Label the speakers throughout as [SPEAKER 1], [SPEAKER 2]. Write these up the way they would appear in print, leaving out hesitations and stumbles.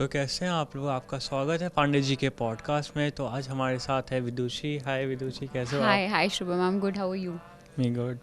[SPEAKER 1] तो कैसे हैं आप लोग? आपका स्वागत है पांडे जी के पॉडकास्ट में। तो आज हमारे साथ है विदुषी। हाय विदुषी, कैसे हो आप?
[SPEAKER 2] Hi Shubham, I'm good. How are you?
[SPEAKER 1] Me good.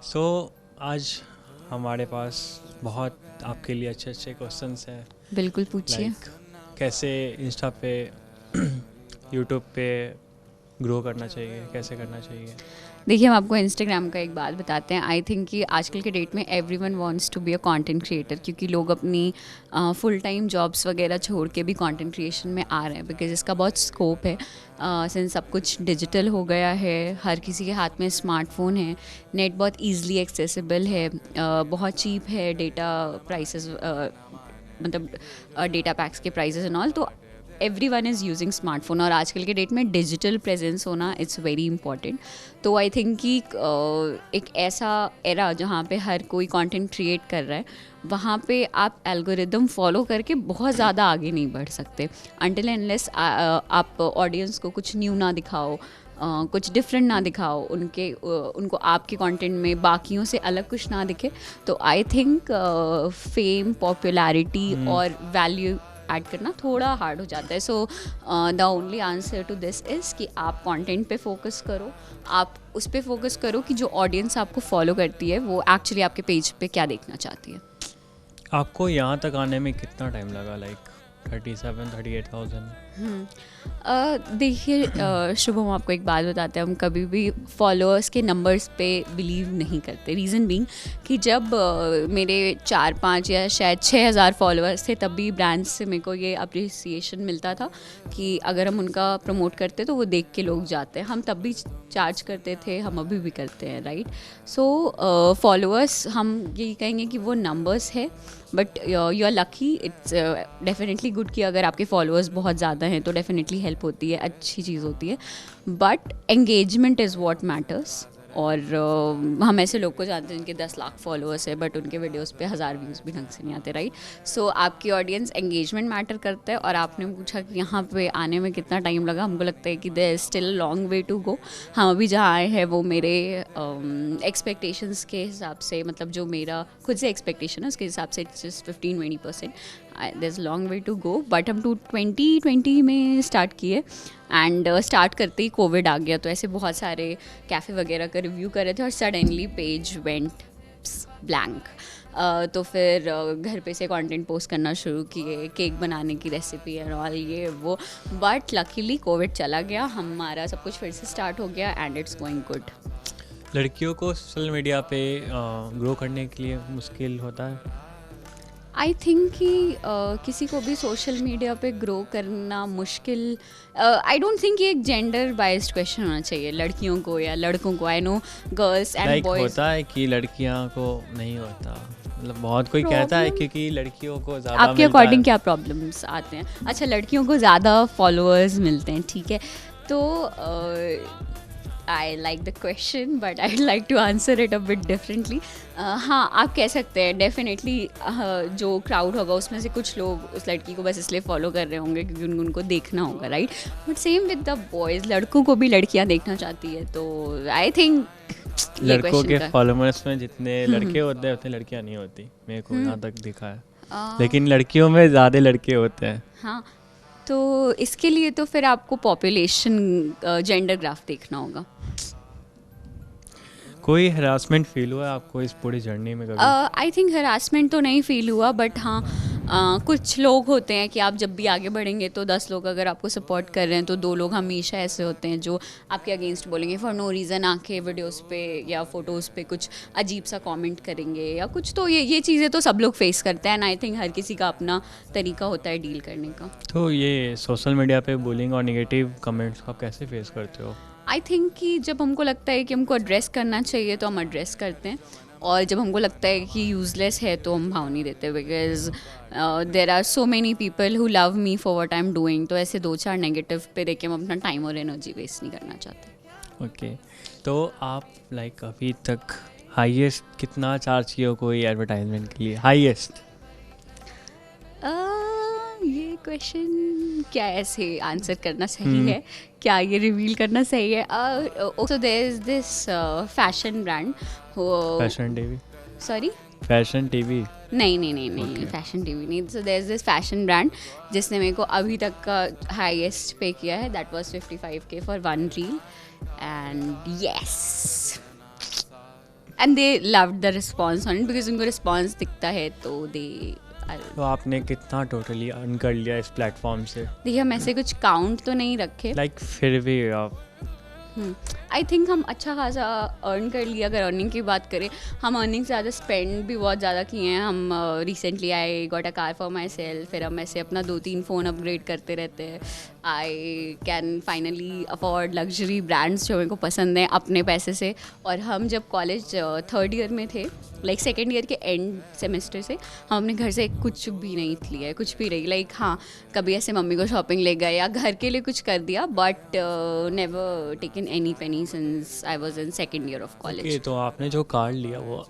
[SPEAKER 1] So आज हमारे पास बहुत आपके लिए अच्छे अच्छे क्वेश्चंस हैं।
[SPEAKER 2] बिल्कुल पूछिए।
[SPEAKER 1] लाइक कैसे इंस्टा पे यूट्यूब पे ग्रो करना चाहिए, कैसे करना चाहिए।
[SPEAKER 2] देखिए, हम आपको इंस्टाग्राम का एक बात बताते हैं। आई थिंक कि आजकल के डेट में everyone wants to be a content creator, क्योंकि लोग अपनी फुल टाइम जॉब्स वगैरह छोड़ के भी कंटेंट क्रिएशन में आ रहे हैं, बिकॉज इसका बहुत स्कोप है। सिंस सब कुछ डिजिटल हो गया है, हर किसी के हाथ में स्मार्टफोन है, नेट बहुत ईजिली एक्सेसिबल है, बहुत चीप है, डेटा प्राइसेस मतलब डेटा पैक्स के प्राइसेस एंड ऑल। तो every one is using smartphone, और आजकल के डेट में डिजिटल प्रेजेंस होना इट्स वेरी इंपॉर्टेंट। तो आई थिंक कि एक ऐसा एरा जहाँ पे हर कोई कंटेंट क्रिएट कर रहा है, वहाँ पे आप एल्गोरिदम फॉलो करके बहुत ज़्यादा आगे नहीं बढ़ सकते अनटिल एनलेस आप ऑडियंस को कुछ न्यू ना दिखाओ, कुछ डिफरेंट ना दिखाओ, उनको आपके कंटेंट में बाकियों से अलग कुछ ना दिखे। तो आई थिंक फेम, पॉपुलैरिटी और वैल्यू ऐड करना थोड़ा हार्ड हो जाता है। So the only answer to this is कि आप कंटेंट पे फोकस करो, आप उस पे फोकस करो कि जो ऑडियंस आपको फॉलो करती है वो एक्चुअली आपके पेज पे क्या देखना चाहती है।
[SPEAKER 1] आपको यहाँ तक आने में कितना टाइम लगा? लाइक 37-38,000?
[SPEAKER 2] देखिए शुभम, आपको एक बात बताते हैं, हम कभी भी फॉलोअर्स के नंबर्स पे बिलीव नहीं करते। रीज़न बीइंग कि जब मेरे 4-5 या शायद 6,000 फॉलोअर्स थे, तब भी ब्रांड्स से मेरे को ये अप्रिसिएशन मिलता था कि अगर हम उनका प्रमोट करते तो वो देख के लोग जाते हैं। हम तब भी चार्ज करते थे, हम अभी भी करते हैं, राइट। सो फॉलोअर्स, हम यही कहेंगे कि वो नंबर्स है, but you are lucky. It's definitely good कि अगर आपके फॉलोअर्स बहुत ज़्यादा हैं तो डेफिनेटली हेल्प होती है, अच्छी चीज़ होती है, but engagement is what matters. और हम ऐसे लोग को जानते हैं जिनके 10 लाख फॉलोअर्स है, बट उनके वीडियोस पे 1000 व्यूज़ भी ढंग से नहीं आते, राइट। सो आपकी ऑडियंस एंगेजमेंट मैटर करता है। और आपने पूछा कि यहाँ पे आने में कितना टाइम लगा, हमको लगता है कि there is still long way to go. हम अभी जहाँ आए हैं वो मेरे एक्सपेक्टेशंस के हिसाब से, मतलब जो मेरा खुद से एक्सपेक्टेशन है उसके हिसाब से it's just 15-20%। There is long way to go, but हम 2020 में स्टार्ट किए, एंड स्टार्ट करते ही कोविड आ गया। तो ऐसे बहुत सारे कैफ़े वगैरह का रिव्यू कर रहे थे और सडनली पेज वेंट ब्लैंक। तो फिर घर पे से कंटेंट पोस्ट करना शुरू किए, केक बनाने की रेसिपी एंड ऑल ये वो, बट लकीली कोविड चला गया, हमारा सब कुछ फिर से स्टार्ट हो गया एंड इट्स गोइंग गुड।
[SPEAKER 1] लड़कियों को सोशल मीडिया पे ग्रो करने के लिए मुश्किल होता है?
[SPEAKER 2] आई थिंक कि किसी को भी सोशल मीडिया पे ग्रो करना मुश्किल, आई डोंट थिंक ये एक जेंडर बाइज्ड क्वेश्चन होना चाहिए लड़कियों को या लड़कों को। I know girls and
[SPEAKER 1] like
[SPEAKER 2] boys.
[SPEAKER 1] होता है कि लड़कियां को नहीं होता, मतलब बहुत कोई कहता है क्योंकि लड़कियों को ज़्यादा
[SPEAKER 2] आपके
[SPEAKER 1] मिलता है।
[SPEAKER 2] अकॉर्डिंग क्या प्रॉब्लम्स आते हैं? अच्छा, लड़कियों को ज़्यादा फॉलोअर्स मिलते हैं, ठीक है। तो I like the question, but I like to answer it a bit differently. हाँ, आप कह सकते हैं डेफिनेटली जो क्राउड होगा उसमें से कुछ लोग उस लड़की को बस इसलिए फॉलो कर रहे होंगे क्योंकि उनको देखना होगा, right. But same with the boys, लड़कों को भी लड़कियाँ देखना चाहती है। तो आई थिंक
[SPEAKER 1] लड़कों के फॉलोअर्स में जितने लड़के होते हैं उतनी लड़कियां नहीं होती, मेरे को यहाँ तक दिखा है। लेकिन लड़कियों में ज़्यादा लड़के होते हैं।
[SPEAKER 2] हाँ, तो इसके लिए तो फिर आपको पॉपुलेशन जेंडर ग्राफ देखना होगा।
[SPEAKER 1] कोई हरासमेंट फील हुआ है आपको इस पूरी जर्नी में कभी?
[SPEAKER 2] आई थिंक हरासमेंट तो नहीं फील हुआ, बट हाँ कुछ लोग होते हैं कि आप जब भी आगे बढ़ेंगे तो 10 लोग अगर आपको सपोर्ट कर रहे हैं तो 2 लोग हमेशा ऐसे होते हैं जो आपके अगेंस्ट बोलेंगे फॉर नो रीज़न, आके वीडियोस पे या फोटोज़ पे कुछ अजीब सा कमेंट करेंगे या कुछ। तो ये चीज़ें तो सब लोग फेस करते हैं, एंड आई थिंक हर किसी का अपना तरीका होता है डील करने का।
[SPEAKER 1] तो ये सोशल मीडिया पे बुलिंग और नेगेटिव कमेंट्स आप कैसे फेस करते हो?
[SPEAKER 2] आई थिंक कि जब हमको लगता है कि हमको एड्रेस करना चाहिए तो हम एड्रेस करते हैं, और जब हमको लगता है कि यूज़लेस है तो हम भाव नहीं देते, because there are so many people who love me for what I am doing. तो ऐसे 2-4 नेगेटिव पे देख के हम अपना टाइम और एनर्जी वेस्ट नहीं करना चाहते।
[SPEAKER 1] ओके, तो आप लाइक अभी तक हाईएस्ट कितना चार्ज किया हो कोई एडवर्टाइजमेंट के लिए? हाईएस्ट?
[SPEAKER 2] ये क्वेश्चन क्या ऐसे आंसर करना सही है? क्या ये रिवील करना सही है? So there is this fashion brand,
[SPEAKER 1] fashion डेवी?
[SPEAKER 2] Sorry,
[SPEAKER 1] fashion TV?
[SPEAKER 2] नहीं, फैशन टीवी नहीं। So there is this fashion brand जिसने मेरे को अभी तक का हाईएस्ट पे किया है, that was 55K for one reel, and yes, and they loved the response on it because उनको रिस्पॉन्स दिखता है तो दे।
[SPEAKER 1] तो आपने कितना टोटली अर्न कर लिया इस प्लेटफॉर्म से?
[SPEAKER 2] देखिए हम ऐसे कुछ काउंट तो नहीं रखे,
[SPEAKER 1] लाइक फिर भी आप
[SPEAKER 2] आई थिंक हम अच्छा खासा अर्न कर लिया। अगर अर्निंग की बात करें, हम अर्निंग से ज़्यादा स्पेंड भी बहुत ज़्यादा किए हैं। हम recently I got a car for my self, फिर हम ऐसे अपना 2-3 फ़ोन अपग्रेड करते रहते हैं। I can finally afford luxury brands जो मेरे को पसंद हैं अपने पैसे से। और हम जब कॉलेज 3rd ईयर में थे, लाइक 2nd ईयर के एंड सेमेस्टर से, हम अपने घर से कुछ भी नहीं लिया है, कुछ भी नहीं। लाइक हाँ, कभी ऐसे मम्मी को शॉपिंग ले गए या घर के लिए कुछ कर दिया, but never taken any Penney since I was in 2nd year of college.
[SPEAKER 1] तो आपने जो कार लिया वो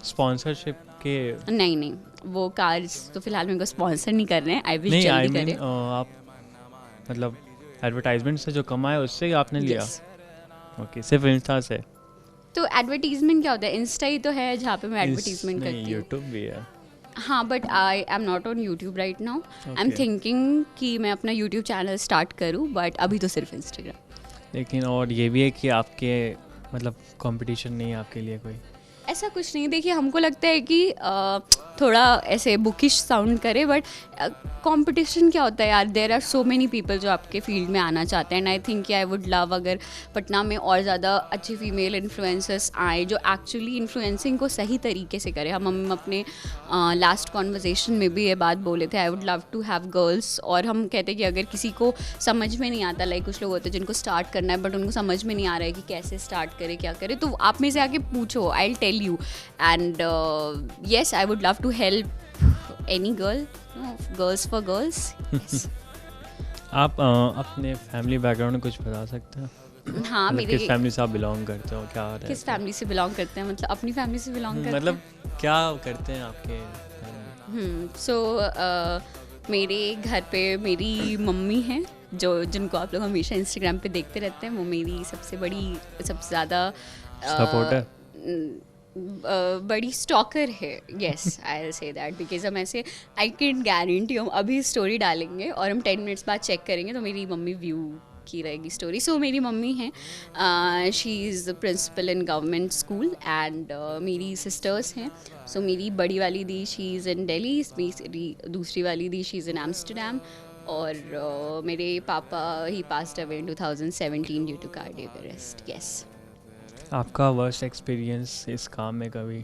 [SPEAKER 1] स्पॉन्सरशिप के?
[SPEAKER 2] नहीं, वो कार्स तो फिलहाल मेरे को स्पॉन्सर नहीं कर रहे हैं। आई विश जल्दी करें।
[SPEAKER 1] आप मतलब एडवर्टाइजमेंट से जो कमाए उससे आपने लिया? ओके, सिर्फ इंस्टा से?
[SPEAKER 2] तो एडवर्टीजमेंट क्या होता है? इंस्टा ही तो है जहाँ पे मैं एडवर्टीजमेंट करती हूँ।
[SPEAKER 1] यूट्यूब भी है।
[SPEAKER 2] हाँ, but I am not on YouTube right now. I am thinking कि मैं अपना यूट्यूब चैनल स्टार्ट करूँ, बट अभी तो सिर्फ इंस्टाग्राम।
[SPEAKER 1] लेकिन और ये भी है कि आपके मतलब कंपटीशन नहीं है आपके लिए कोई?
[SPEAKER 2] ऐसा कुछ नहीं। देखिए हमको लगता है कि थोड़ा ऐसे बुकिश साउंड करे, बट कंपटीशन क्या होता है यार? There are so many people जो आपके फील्ड में आना चाहते हैं, and I think I would love अगर पटना में और ज़्यादा अच्छी फीमेल इन्फ्लुएंसर्स आए जो एक्चुअली इन्फ्लुएंसिंग को सही तरीके से करें। हम अपने लास्ट कॉन्वर्जेसन में भी ये बात बोले थे, I would love to have girls. और हम कहते हैं कि अगर किसी को समझ में नहीं आता, लाइक कुछ लोग होते हैं जिनको स्टार्ट करना है बट उनको समझ में नहीं आ रहा है कि कैसे स्टार्ट करे, क्या करे, तो आप में से आके पूछो, I will tell you, and yes, I would love to help any girl, girls for girls. Yes.
[SPEAKER 1] आप अपने फैमिली बैकग्राउंड में कुछ बता सकते हैं?
[SPEAKER 2] हाँ,
[SPEAKER 1] मतलब किस फैमिली से आप बिलोंग करते हो, क्या रहते?
[SPEAKER 2] किस फैमिली से बिलोंग करते हैं? मतलब अपनी फैमिली से बिलोंग करते हैं,
[SPEAKER 1] मतलब क्या करते हैं आपके?
[SPEAKER 2] सो मेरे घर पे मेरी मम्मी हैं जिनको आप लोग हमेशा इंस्टाग्राम पे देखते रहते हैं। वो मेरी सबसे ज़्यादा
[SPEAKER 1] सपोर्टर,
[SPEAKER 2] बड़ी स्टॉकर है। Yes, I will say that because हम ऐसे आई कैन गारंटी हम अभी स्टोरी डालेंगे और हम 10 मिनट्स बाद चेक करेंगे तो मेरी मम्मी व्यू की रहेगी स्टोरी। सो मेरी मम्मी हैं, she is principal in government school, and मेरी सिस्टर्स हैं। सो मेरी बड़ी वाली दी शी इज़ इन दिल्ली, मेरी दूसरी वाली दी शी इज़ इन एम्स्टरडैम, और मेरे papa he passed away in 2017 due to cardiac arrest. Yes.
[SPEAKER 1] आपका वर्स्ट एक्सपीरियंस इस काम में कभी,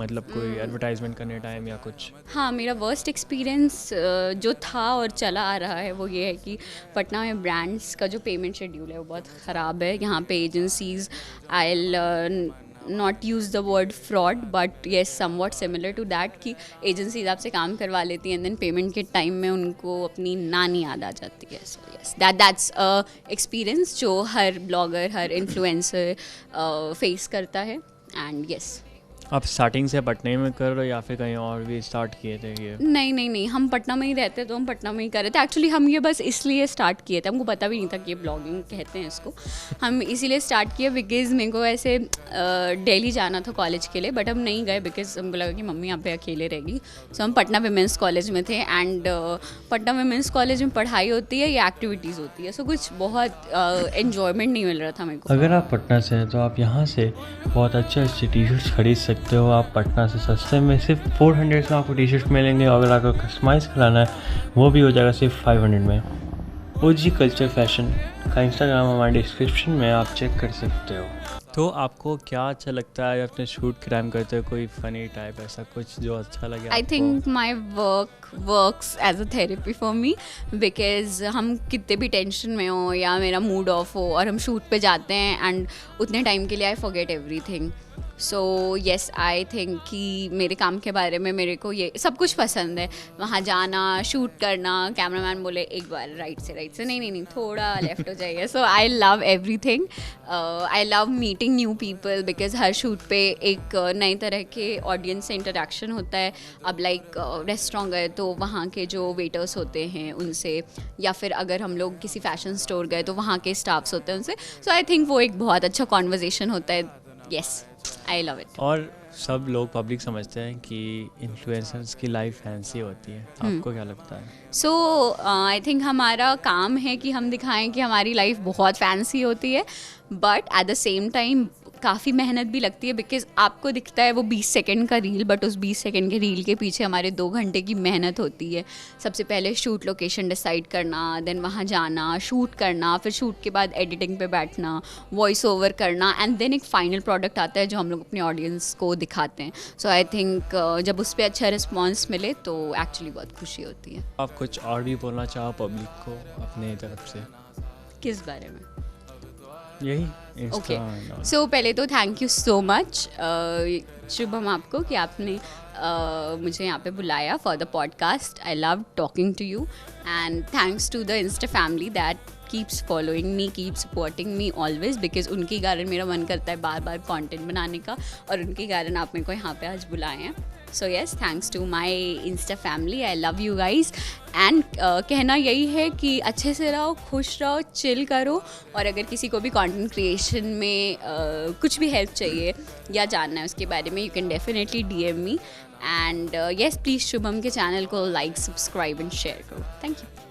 [SPEAKER 1] मतलब कोई एडवर्टाइजमेंट करने टाइम या कुछ?
[SPEAKER 2] हाँ, मेरा वर्स्ट एक्सपीरियंस जो था और चला आ रहा है वो ये है कि पटना में ब्रांड्स का जो पेमेंट शेड्यूल है वो बहुत ख़राब है। यहाँ पे agencies, I not use the word fraud, but yes somewhat similar to that, कि एजेंसीज आपसे काम करवा लेती हैं एंड देन पेमेंट के टाइम में उनको अपनी नानी याद आ जाती है। सो येस, दैट्स एक्सपीरियंस जो हर ब्लॉगर, हर इन्फ्लुएंसर फेस करता है। एंड येस,
[SPEAKER 1] आप स्टार्टिंग से पटना में कर रहे हो या फिर कहीं और भी स्टार्ट किए थे ये?
[SPEAKER 2] नहीं, हम पटना में ही रहते तो हम पटना में ही कर रहे थे। एक्चुअली हम ये बस इसलिए स्टार्ट किए थे, हमको पता भी नहीं था कि ये ब्लॉगिंग कहते हैं इसको। हम इसीलिए स्टार्ट किए बिकॉज़ मेरे को ऐसे दिल्ली जाना था कॉलेज के लिए, बट हम नहीं गए बिकॉज हमको लगा कि मम्मी यहाँ पे अकेले रहेगी। सो हम पटना विमेंस कॉलेज में थे, एंड पटना विमेंस कॉलेज में पढ़ाई होती है या एक्टिविटीज़ होती है, सो कुछ बहुत एन्जॉयमेंट नहीं मिल रहा था मेरे को।
[SPEAKER 1] अगर आप पटना से हैं तो आप यहाँ से बहुत अच्छे टी शर्ट्स खरीद सकते हो। आप पटना से सस्ते में सिर्फ 400 में आपको टी शर्ट मिलेंगे, और अगर आपको कस्टमाइज़ कराना है वो भी हो जाएगा सिर्फ 500 में। ओजी कल्चर फैशन का इंस्टाग्राम हमारे डिस्क्रिप्शन में आप चेक कर सकते हो। तो आपको क्या अच्छा लगता है अपने शूट के टाइम करते हो? कोई फ़नी टाइप ऐसा कुछ जो अच्छा लगे?
[SPEAKER 2] I think my works as a therapy for me, because हम कितने भी टेंशन में हो या मेरा मूड ऑफ हो और हम शूट पे जाते हैं एंड उतने टाइम के लिए I forget everything. So yes, I think कि मेरे काम के बारे में मेरे को ये सब कुछ पसंद है, वहाँ जाना, शूट करना, कैमरामैन बोले एक बार राइट से नहीं थोड़ा लेफ्ट हो जाइए। So I love everything, I love meeting new people, because हर शूट पे एक नई तरह के ऑडियंस से इंटरेक्शन होता है। अब लाइक रेस्टोरेंट गए तो वहाँ के जो वेटर्स होते हैं उनसे, या फिर अगर हम लोग किसी फैशन स्टोर गए तो वहाँ के स्टाफ्स होते हैं उनसे। सो आई थिंक वो एक बहुत अच्छा कॉन्वर्जेसन होता है। Yes, I love it.
[SPEAKER 1] और सब लोग पब्लिक समझते हैं कि इन्फ्लुएंसर्स की लाइफ फैंसी होती है, आपको क्या लगता है?
[SPEAKER 2] सो आई थिंक हमारा काम है कि हम दिखाएं कि हमारी लाइफ बहुत फैंसी होती है, but at the same time काफ़ी मेहनत भी लगती है, बिकॉज आपको दिखता है वो 20 सेकंड का रील, बट उस 20 सेकंड के रील के पीछे हमारे 2 घंटे की मेहनत होती है. सबसे पहले शूट लोकेशन डिसाइड करना, देन वहाँ जाना, शूट करना, फिर शूट के बाद एडिटिंग पे बैठना, वॉइस ओवर करना, एंड देन एक फाइनल प्रोडक्ट आता है जो हम लोग अपने ऑडियंस को दिखाते हैं. सो आई थिंक जब उस पर अच्छा रिस्पॉन्स मिले तो एक्चुअली बहुत खुशी होती है.
[SPEAKER 1] आप कुछ और भी बोलना चाहो पब्लिक को अपने तरफ से?
[SPEAKER 2] किस बारे में?
[SPEAKER 1] यही
[SPEAKER 2] ओके,
[SPEAKER 1] Insta
[SPEAKER 2] सो पहले तो thank you so much Shubham आपको कि आपने मुझे यहाँ पे बुलाया for the podcast. I love talking to you and thanks to the insta family that keeps following me, keep supporting me always, because उनके कारण मेरा मन करता है बार बार कंटेंट बनाने का, और उनके कारण आप मेरे को यहाँ पे आज बुलाए हैं. So yes, thanks to my insta family. I love you guys. And कहना यही है कि अच्छे से रहो, खुश रहो, चिल करो, और अगर किसी को भी कंटेंट क्रिएशन में कुछ भी हेल्प चाहिए या जानना है उसके बारे में, you can definitely DM me. And yes, please Shubham के चैनल को लाइक, सब्सक्राइब एंड शेयर करो. Thank you.